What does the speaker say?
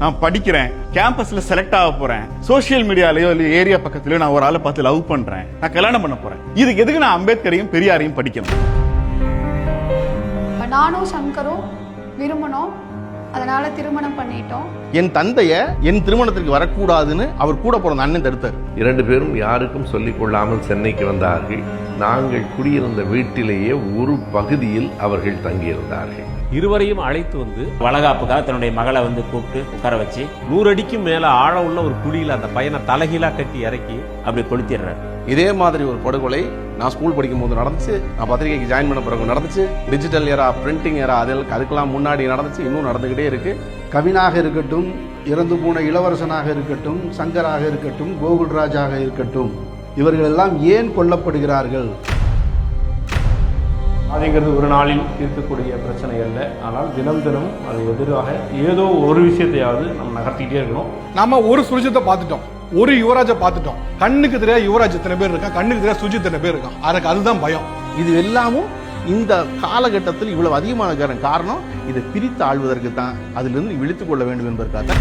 நான் படிக்கிறேன், கேம்பஸ்ல செலக்ட் ஆக போறேன், சோசியல் மீடியாலயோ இல்ல ஏரியா பக்கத்துலயோ நான் ஒரு ஆளை பார்த்து லவ் பண்றேன், நான் கல்யாணம் பண்ண போறேன். இதுக்கு எதுக்கு நான் அம்பேத்கரையும் பெரியாரையும் படிக்கணும்? நானும் சங்கரும் விரும்பணும், அதனால திருமணம் பண்ணிட்டோம். என் தந்தைய என் திருமணத்திற்கு வரக்கூடாதுன்னு அவர் கூட பிறந்த அண்ணன் தடுத்தார். 2 பேரும் யாருக்கும் சொல்லிக் கொள்ளாமல் சென்னைக்கு வந்தார்கள். நாங்கள் குடியிருந்த வீட்டிலேயே ஒரு பகுதியில் அவர்கள் தங்கியிருந்தார்கள். இருவரையும் அழைத்து வந்து வளகாப்புக்காக தன்னுடைய மகளை வந்து கூப்பிட்டு உட்கார வச்சு 100 அடிக்கும் மேல ஆழம் உள்ள ஒரு குழியில அந்த பையனை தலைகீழா கட்டி இறக்கி அப்படி கொளுத்திடுறாரு. இதே மாதிரி ஒரு படுகொலை நான் ஸ்கூல் படிக்கும் போது நடந்துச்சு, நான் பத்திரிகைக்கு ஜாயின் பண்ண பிறகு நடந்துச்சு, டிஜிட்டல் ஏரா, பிரிண்டிங் ஏரா, அதுக்கெல்லாம் முன்னாடி நடந்துச்சு, இன்னும் நடந்துகிட்டே இருக்கு. கவினாக இருக்கட்டும், இறந்து போன இளவரசனாக இருக்கட்டும், சங்கராக இருக்கட்டும், கோகுல்ராஜாக இருக்கட்டும், இவர்கள் எல்லாம் ஏன் கொல்லப்படுகிறார்கள்? அதுங்கிறது ஒரு நாளில் தீர்க்கக்கூடிய பிரச்சனை அல்ல. ஆனால் தினம் தினம் அது எதிராக ஏதோ ஒரு விஷயத்தையாவது நம்ம நகர்த்திக்கிட்டே இருக்கணும். நாம ஒரு சுஜித்தை பார்த்துட்டோம், ஒரு யுவராஜை பார்த்துட்டோம். கண்ணுக்கு தெரியாத யுவராஜ் எத்தனை பேர் இருக்கான், கண்ணுக்கு தெரியாத சுஜித் எத்தனை பேர் இருக்கான். அதுக்கு அதுதான் பயம். இது எல்லாமும் இந்த காலகட்டத்தில் இவ்வளவு அதிகமான காரணம் இதை பிரித்து ஆள்வதற்கு தான், அதிலிருந்து விழித்துக் கொள்ள வேண்டும் என்பதற்காக.